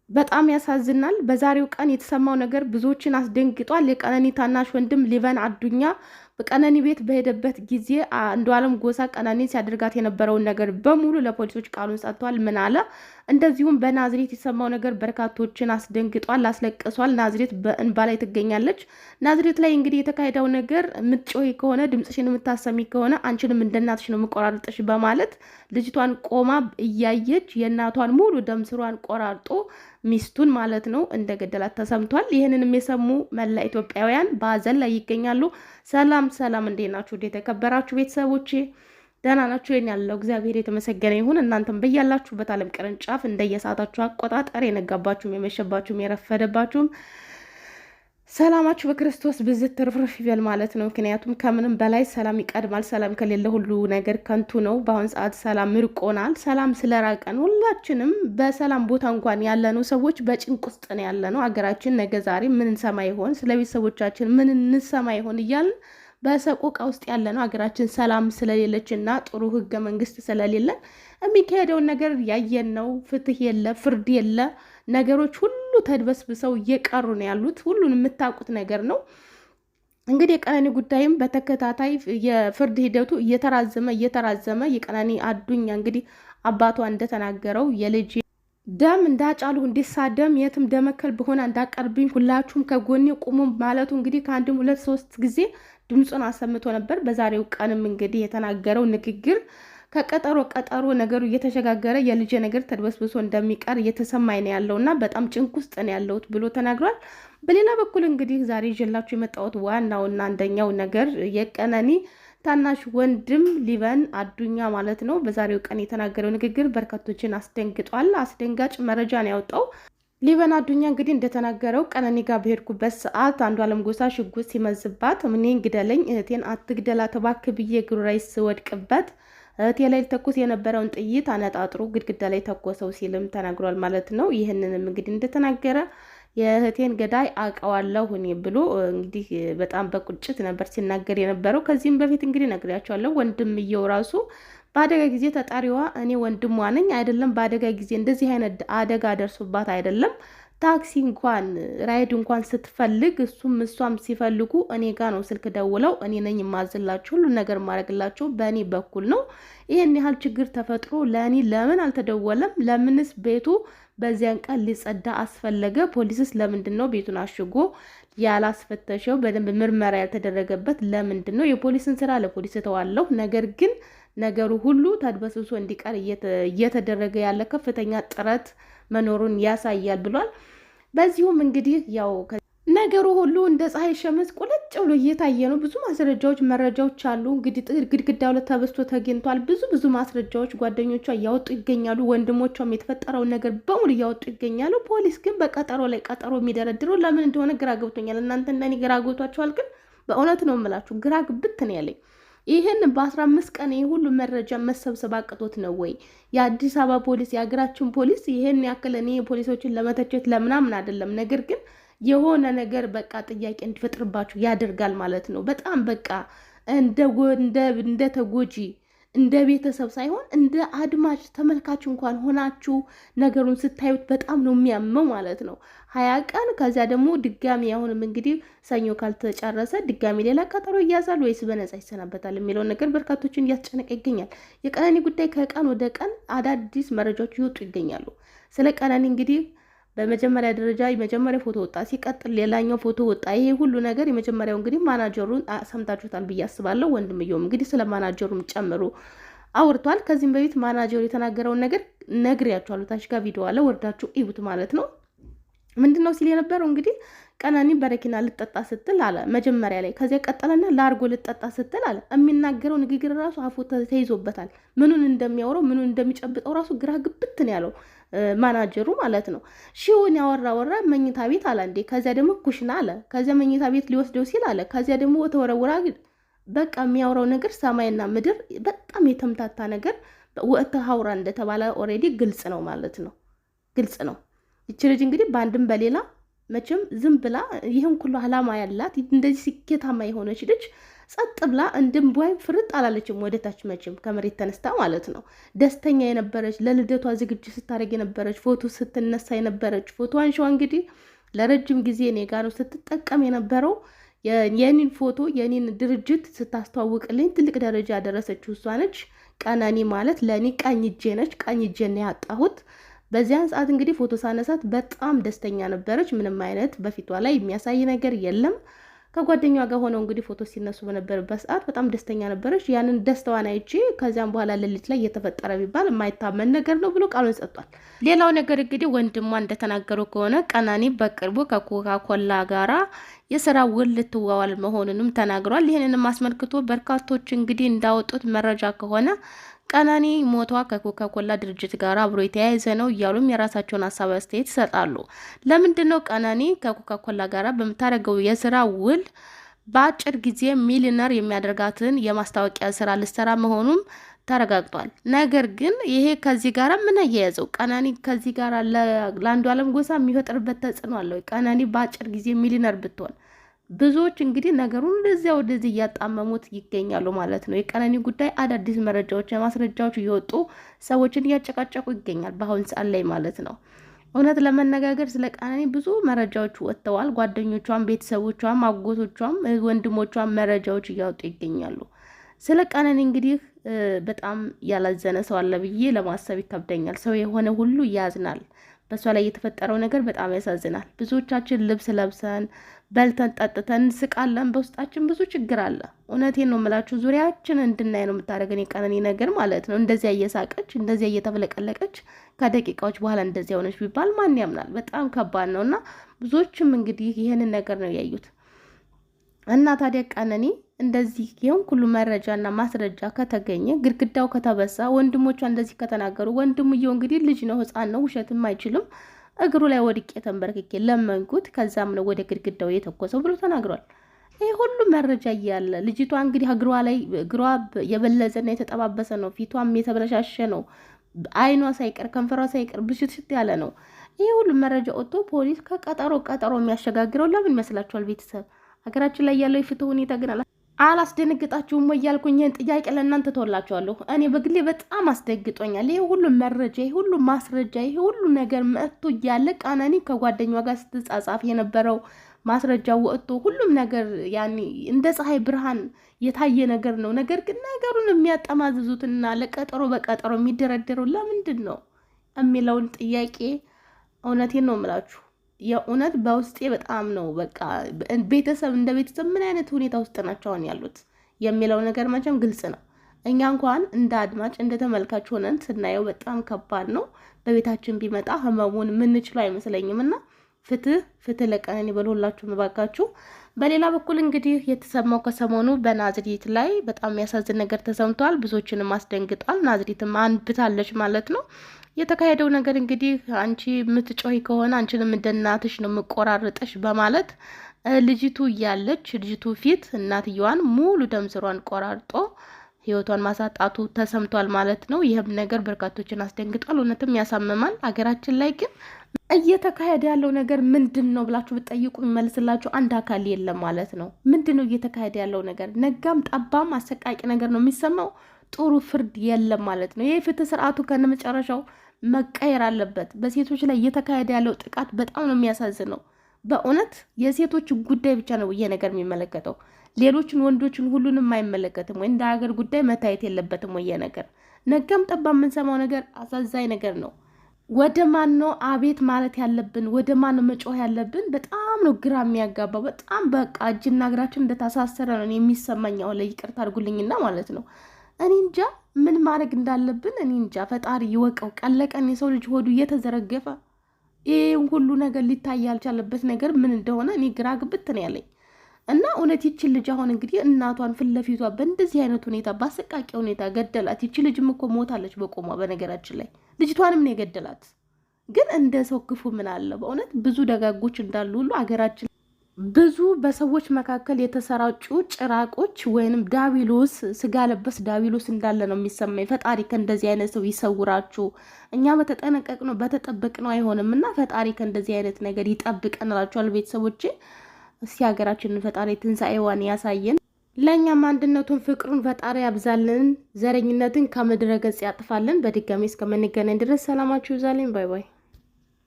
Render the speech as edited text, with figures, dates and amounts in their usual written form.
በጣም ያሳዝናል። በዛሬው ቀን የተሰማው ነገር ብዙዎችን አስደንግጧል። የቀነኒ ታናሽ ወንድም ሊበን አዱኛ በቀነኒ ቤት በሄደበት ጊዜ አንዱዓለም ጎሳ ቀነኒን ሲያደርጋት የነበረውን ነገር በሙሉ ለፖሊሶች ቃሉን ሰጥቷል። ምን አለ? እንደዚሁም በናዝሬት የሰማው ነገር በርካቶችን አስደንግጧል፣ አስለቅሷል። ናዝሬት በእንባ ላይ ትገኛለች። ናዝሬት ላይ እንግዲህ የተካሄደው ነገር ምትጮይ ከሆነ ድምጽሽን የምታሰሚ ከሆነ አንቺንም እንደናትሽ ነው የምቆራርጥሽ በማለት ልጅቷን ቆማ እያየች የእናቷን ሙሉ ደም ስሯን ቆራርጦ ሚስቱን ማለት ነው እንደገደላት ተሰምቷል። ይህንንም የሰሙ መላ ኢትዮጵያውያን በሀዘን ላይ ይገኛሉ። ሰላም ሰላም፣ እንዴት ናችሁ? እንዴት የተከበራችሁ ቤተሰቦቼ ደህና ናችሁ? የኔ ያለው እግዚአብሔር የተመሰገነ ይሁን። እናንተም በያላችሁበት ዓለም ቅርንጫፍ እንደየሰዓታችሁ አቆጣጠር የነጋባችሁም የመሸባችሁም የረፈደባችሁም ሰላማችሁ በክርስቶስ ብዝት ትርፍርፍ ይበል ማለት ነው። ምክንያቱም ከምንም በላይ ሰላም ይቀድማል። ሰላም ከሌለ ሁሉ ነገር ከንቱ ነው። በአሁን ሰዓት ሰላም ርቆናል። ሰላም ስለራቀን ሁላችንም በሰላም ቦታ እንኳን ያለነው ሰዎች በጭንቅ ውስጥ ነው ያለነው። አገራችን ነገ ዛሬ ምን እንሰማ ይሆን፣ ስለ ቤተሰቦቻችን ምን እንሰማ ይሆን እያልን በሰቆቃ ውስጥ ያለነው አገራችን ሰላም ስለሌለች እና ጥሩ ህገ መንግስት ስለሌለን የሚካሄደውን ነገር ያየን ነው። ፍትህ የለ፣ ፍርድ የለ። ነገሮች ሁሉ ተድበስብሰው እየቀሩ ነው ያሉት። ሁሉን የምታውቁት ነገር ነው። እንግዲህ የቀነኒ ጉዳይም በተከታታይ የፍርድ ሂደቱ እየተራዘመ የቀነኒ አዱኛ እንግዲህ አባቷ እንደተናገረው የልጅ ደም እንዳጫሉ እንዲሳደም የትም ደመከል በሆነ እንዳቀርብኝ ሁላችሁም ከጎኔ ቁሙ ማለቱ እንግዲህ ከአንድም ሁለት ሶስት ጊዜ ድምፁን አሰምቶ ነበር። በዛሬው ቀንም እንግዲህ የተናገረው ንግግር ከቀጠሮ ቀጠሮ ነገሩ እየተሸጋገረ የልጅ ነገር ተድበስብሶ እንደሚቀር እየተሰማኝ ነው ያለውና በጣም ጭንቅ ውስጥ ነው ያለሁት ብሎ ተናግሯል። በሌላ በኩል እንግዲህ ዛሬ ይዤላችሁ የመጣሁት ዋናውና አንደኛው ነገር የቀነኒ ታናሽ ወንድም ሊበን አዱኛ ማለት ነው በዛሬው ቀን የተናገረው ንግግር በርካቶችን አስደንግጧል። አስደንጋጭ መረጃ ነው ያወጣው። ሊበን አዱኛ እንግዲህ እንደተናገረው ቀነኒ ጋር በሄድኩበት ሰዓት አንዱዓለም ጎሳ ሽጉጥ ሲመዝባት እኔን ግደለኝ እህቴን አትግደላት እባክህ ብዬ እግሩ ላይ ስወድቅበት እህቴ ላይ ተኩስ የነበረውን ጥይት አነጣጥሮ ግድግዳ ላይ ተኮሰው ሲልም ተናግሯል ማለት ነው። ይህንንም እንግዲህ እንደተናገረ የእህቴን ገዳይ አውቀዋለሁ እኔ ብሎ እንግዲህ በጣም በቁጭት ነበር ሲናገር የነበረው። ከዚህም በፊት እንግዲህ ነግሬያቸዋለሁ። ወንድምየው ራሱ በአደጋ ጊዜ ተጣሪዋ እኔ ወንድሟ ነኝ አይደለም፣ በአደጋ ጊዜ እንደዚህ አይነት አደጋ ደርሶባት አይደለም ታክሲ እንኳን ራይድ እንኳን ስትፈልግ እሷም ሲፈልጉ እኔ ጋ ነው ስልክ ደውለው እኔ ነኝ የማዝላችሁ ሁሉ ነገር ማድረግላቸው በእኔ በኩል ነው። ይህን ያህል ችግር ተፈጥሮ ለእኔ ለምን አልተደወለም? ለምንስ ቤቱ በዚያን ቀን ሊጸዳ አስፈለገ? ፖሊስስ ለምንድን ነው ቤቱን አሽጎ ያላስፈተሸው? በደንብ ምርመራ ያልተደረገበት ለምንድን ነው? የፖሊስን ስራ ለፖሊስ ተዋለሁ። ነገር ግን ነገሩ ሁሉ ተድበስብሶ እንዲቀር እየተደረገ ያለ ከፍተኛ ጥረት መኖሩን ያሳያል ብሏል። በዚሁም እንግዲህ ያው ነገሩ ሁሉ እንደ ፀሐይ ሸመዝ ቁልጭ ብሎ እየታየ ነው። ብዙ ማስረጃዎች መረጃዎች አሉ። እንግዲህ ግድግዳው ላይ ተበስቶ ተገኝቷል። ብዙ ማስረጃዎች ጓደኞቿ እያወጡ ይገኛሉ። ወንድሞቿም የተፈጠረውን ነገር በሙሉ እያወጡ ይገኛሉ። ፖሊስ ግን በቀጠሮ ላይ ቀጠሮ የሚደረድረው ለምን እንደሆነ ግራ ገብቶኛል። እናንተ እንደኔ ግራ ገብቷችኋል? ግን በእውነት ነው የምላችሁ ግራ ግብት ነው ያለኝ። ይህን በ15 ቀን ይህ ሁሉ መረጃ መሰብሰብ አቅቶት ነው ወይ? የአዲስ አበባ ፖሊስ የሀገራችን ፖሊስ ይህን ያክል እኔ ፖሊሶችን ለመተቸት ለምናምን አይደለም፣ ነገር ግን የሆነ ነገር በቃ ጥያቄ እንዲፈጥርባችሁ ያደርጋል ማለት ነው። በጣም በቃ እንደ ተጎጂ እንደ ቤተሰብ ሳይሆን እንደ አድማጭ ተመልካች እንኳን ሆናችሁ ነገሩን ስታዩት በጣም ነው የሚያመው ማለት ነው። 20 ቀን ከዚያ ደግሞ ድጋሚ አሁንም እንግዲህ ሰኞ ካልተጨረሰ ድጋሚ ሌላ ቀጠሮ ይያዛል ወይስ በነፃ ይሰናበታል የሚለውን ነገር በርካቶችን እያስጨነቀ ይገኛል። የቀነኒ ጉዳይ ከቀን ወደ ቀን አዳዲስ መረጃዎች ይወጡ ይገኛሉ። ስለ ቀነኒ እንግዲህ በመጀመሪያ ደረጃ የመጀመሪያ ፎቶ ወጣ፣ ሲቀጥል ሌላኛው ፎቶ ወጣ። ይሄ ሁሉ ነገር የመጀመሪያው እንግዲህ ማናጀሩን ሰምታችሁታል ብዬ አስባለሁ። ወንድምየውም እንግዲህ ስለ ማናጀሩም ጨምሮ አውርቷል። ከዚህም በፊት ማናጀሩ የተናገረውን ነገር ነግሬያችኋለሁ። ታች ጋር ቪዲዮ አለ፣ ወርዳችሁ እዩት ማለት ነው። ምንድነው ሲል የነበረው እንግዲህ ቀነኒ በረኪና ልጠጣ ስትል አለ መጀመሪያ ላይ። ከዚያ ቀጠለና ላርጎ ልጠጣ ስትል አለ። የሚናገረው ንግግር ራሱ አፉ ተይዞበታል። ምኑን እንደሚያወራው ምኑን እንደሚጨብጠው ራሱ ግራ ግብት ነው ያለው ማናጀሩ ማለት ነው። ሺውን ያወራ መኝታ ቤት አለ እንዴ፣ ከዚያ ደግሞ ኩሽና አለ፣ ከዚያ መኝታ ቤት ሊወስደው ሲል አለ፣ ከዚያ ደግሞ ተወረውራ። በቃ የሚያወራው ነገር ሰማይና ምድር በጣም የተምታታ ነገር ወጥተ ሀውራ እንደተባለ ኦልሬዲ ግልጽ ነው ማለት ነው። ግልጽ ነው። ይቺ ልጅ እንግዲህ በአንድም በሌላ መቼም ዝም ብላ ይህን ሁሉ አላማ ያላት እንደዚህ ስኬታማ የሆነች ልጅ ጸጥ ብላ እንድምቧይ ፍርጥ አላለችም ወደታች መቼም ከመሬት ተነስታ ማለት ነው። ደስተኛ የነበረች ለልደቷ ዝግጅት ስታደርግ የነበረች ፎቶ ስትነሳ የነበረች ፎቶ አንሺዋ እንግዲህ ለረጅም ጊዜ እኔ ጋር ነው ስትጠቀም የነበረው የኔን ፎቶ የኔን ድርጅት ስታስተዋውቅልኝ ትልቅ ደረጃ ያደረሰችው እሷ ነች። ቀነኒ ማለት ለኔ ቀኝ እጄ ነች። ቀኝ እጄን ነው ያጣሁት። በዚያን ሰዓት እንግዲህ ፎቶ ሳነሳት በጣም ደስተኛ ነበረች። ምንም አይነት በፊቷ ላይ የሚያሳይ ነገር የለም። ከጓደኛዋ ጋር ሆነው እንግዲህ ፎቶ ሲነሱ በነበረበት ሰዓት በጣም ደስተኛ ነበረች። ያንን ደስታዋን አይቼ ከዚያም በኋላ ሌሊት ላይ እየተፈጠረ ቢባል የማይታመን ነገር ነው ብሎ ቃሉን ሰጥቷል። ሌላው ነገር እንግዲህ ወንድሟ እንደተናገሩ ከሆነ ቀነኒ በቅርቡ ከኮካኮላ ጋራ የስራ ውል ልትዋዋል መሆኑንም ተናግሯል። ይህንንም አስመልክቶ በርካቶች እንግዲህ እንዳወጡት መረጃ ከሆነ ቀነኒ ሞቷ ከኮካኮላ ድርጅት ጋር አብሮ የተያያዘ ነው እያሉም የራሳቸውን ሀሳብ አስተያየት ይሰጣሉ። ለምንድነው ቀነኒ ከኮካኮላ ጋር በምታደርገው የስራ ውል በአጭር ጊዜ ሚሊዮነር የሚያደርጋትን የማስታወቂያ ስራ ልትሰራ መሆኑም ተረጋግጧል። ነገር ግን ይሄ ከዚህ ጋር ምን አያያዘው? ቀነኒ ከዚህ ጋር ለአንዱዓለም ጎሳ የሚፈጥርበት ተጽዕኖ አለው? ቀነኒ በአጭር ጊዜ ሚሊዮነር ብትሆን ብዙዎች እንግዲህ ነገሩን እንደዚያ ወደዚህ እያጣመሙት ይገኛሉ ማለት ነው። የቀነኒ ጉዳይ አዳዲስ መረጃዎች ማስረጃዎች እየወጡ ሰዎችን እያጨቃጨቁ ይገኛል በአሁን ሰዓት ላይ ማለት ነው። እውነት ለመነጋገር ስለ ቀነኒ ብዙ መረጃዎች ወጥተዋል። ጓደኞቿም፣ ቤተሰቦቿም፣ አጎቶቿም፣ ወንድሞቿም መረጃዎች እያወጡ ይገኛሉ። ስለ ቀነኒ እንግዲህ በጣም ያላዘነ ሰው አለ ብዬ ለማሰብ ይከብደኛል። ሰው የሆነ ሁሉ ያዝናል። በሷ ላይ የተፈጠረው ነገር በጣም ያሳዝናል። ብዙዎቻችን ልብስ ለብሰን በልተን ጠጥተን እንስቃለን። በውስጣችን ብዙ ችግር አለ። እውነቴን ነው የምላችሁ። ዙሪያችን እንድናይ ነው የምታደርገን የቀነኒ ነገር ማለት ነው። እንደዚያ እየሳቀች እንደዚያ እየተፈለቀለቀች ከደቂቃዎች በኋላ እንደዚያ ሆነች ቢባል ማን ያምናል? በጣም ከባድ ነው እና ብዙዎችም እንግዲህ ይህንን ነገር ነው ያዩት እና ታዲያ ቀነኒ እንደዚህ ይሄን ሁሉ መረጃና ማስረጃ ከተገኘ ግድግዳው ከተበሳ ወንድሞቿ እንደዚህ ከተናገሩ ወንድሙየው እንግዲህ ልጅ ነው ሕፃን ነው ውሸትም አይችልም እግሩ ላይ ወድቄ ተንበርክኬ ለመንኩት ከዛም ነው ወደ ግድግዳው የተኮሰው ብሎ ተናግሯል። ይሄ ሁሉ መረጃ እያለ ልጅቷ እንግዲህ እግሯ የበለዘና የተጠባበሰ ነው፣ ፊቷም የተበለሻሸ ነው፣ አይኗ ሳይቀር ከንፈሯ ሳይቀር ብሽት ያለ ነው። ይሄ ሁሉ መረጃ ወጥቶ ፖሊስ ከቀጠሮ የሚያሸጋግረው ለምን ይመስላችኋል? ቤተሰብ ሀገራችን ላይ ያለው የፍትህ ሁኔታ ግን አላስደነግጣችሁም ወይ ያልኩኝ ይሄን ጥያቄ ለእናንተ ተወላችኋለሁ። እኔ በግሌ በጣም አስደንግጦኛል። ይሄ ሁሉ መረጃ፣ ይሄ ሁሉ ማስረጃ፣ ይሄ ሁሉ ነገር መጥቶ እያለ ቀነኒ ከጓደኛዋ ጋር ስትጻጻፍ የነበረው ማስረጃ ወጥቶ ሁሉም ነገር ያኔ እንደ ፀሐይ ብርሃን የታየ ነገር ነው። ነገር ግን ነገሩን የሚያጠማዝዙትና ለቀጠሮ በቀጠሮ የሚደረደረው ለምንድን ነው የሚለውን ጥያቄ እውነቴን ነው የምላችሁ የእውነት በውስጤ በጣም ነው በቃ ቤተሰብ እንደ ቤተሰብ ምን አይነት ሁኔታ ውስጥ ናቸው አሁን ያሉት የሚለው ነገር መቼም ግልጽ ነው። እኛ እንኳን እንደ አድማጭ እንደ ተመልካች ሆነን ስናየው በጣም ከባድ ነው። በቤታችን ቢመጣ ህመሙን ምንችለው አይመስለኝም እና ፍትህ ለቀነኒ በልሁላችሁ መባካችሁ። በሌላ በኩል እንግዲህ የተሰማው ከሰሞኑ በናዝሪት ላይ በጣም የሚያሳዝን ነገር ተሰምቷል። ብዙዎችንም አስደንግጧል። ናዝሪትም አንብታለች ማለት ነው። የተካሄደው ነገር እንግዲህ አንቺ የምትጮሂ ከሆነ አንቺንም እንደ እናትሽ ነው የምቆራርጥሽ በማለት ልጅቱ እያለች ልጅቱ ፊት እናትየዋን ሙሉ ደም ስሯን ቆራርጦ ህይወቷን ማሳጣቱ ተሰምቷል ማለት ነው። ይህም ነገር በርካቶችን አስደንግጧል። እውነትም ያሳምማል። ሀገራችን ላይ ግን እየተካሄደ ያለው ነገር ምንድን ነው ብላችሁ ብትጠይቁ የሚመልስላችሁ አንድ አካል የለም ማለት ነው። ምንድን ነው እየተካሄደ ያለው ነገር? ነጋም ጠባም አሰቃቂ ነገር ነው የሚሰማው። ጥሩ ፍርድ የለም ማለት ነው። ይህ ፍትህ ስርዓቱ ከነመጨረሻው መቀየር አለበት። በሴቶች ላይ እየተካሄደ ያለው ጥቃት በጣም ነው የሚያሳዝነው። በእውነት የሴቶች ጉዳይ ብቻ ነው ይሄ ነገር የሚመለከተው። ሌሎችን ወንዶችን ሁሉንም አይመለከትም ወይ? እንደ ሀገር ጉዳይ መታየት የለበትም ወይ? ነገር ነጋም ጠባ የምንሰማው ነገር አሳዛኝ ነገር ነው። ወደ ማን ነው አቤት ማለት ያለብን? ወደ ማን ነው መጮህ ያለብን? በጣም ነው ግራ የሚያጋባው። በጣም በቃ እጅና እግራችን እንደታሳሰረ ነው የሚሰማኝ። አሁን ላይ ይቅርታ አድርጉልኝና ማለት ነው እኔ እንጃ ምን ማድረግ እንዳለብን እኔ እንጃ። ፈጣሪ ይወቀው። ቀለቀን የሰው ልጅ ሆዱ እየተዘረገፈ ይሄን ሁሉ ነገር ሊታይ ያልቻለበት ነገር ምን እንደሆነ እኔ ግራ ግብት ነው ያለኝ። እና እውነት ይቺ ልጅ አሁን እንግዲህ እናቷን ፊት ለፊቷ በእንደዚህ አይነት ሁኔታ በአሰቃቂ ሁኔታ ገደላት። ይቺ ልጅም እኮ ሞታለች በቆሟ። በነገራችን ላይ ልጅቷንም ነው የገደላት። ግን እንደ ሰው ክፉ ምን አለ? በእውነት ብዙ ደጋጎች እንዳሉ ሁሉ አገራችን ብዙ በሰዎች መካከል የተሰራጩ ጭራቆች ወይንም ዳቢሎስ ስጋ ለበስ ዳቢሎስ እንዳለ ነው የሚሰማኝ። ፈጣሪ ከእንደዚህ አይነት ሰው ይሰውራችሁ። እኛ በተጠነቀቅ ነው በተጠበቅ ነው አይሆንም እና ፈጣሪ ከእንደዚህ አይነት ነገር ይጠብቀን እላችኋለሁ ቤተሰቦቼ። እስኪ ሀገራችንን ፈጣሪ ትንሣኤዋን ያሳየን። ለእኛም አንድነቱን ፍቅሩን ፈጣሪ ያብዛልን፣ ዘረኝነትን ከምድረ ገጽ ያጥፋልን። በድጋሚ እስከምንገናኝ ድረስ ሰላማችሁ ይብዛልኝ። ባይ ባይ።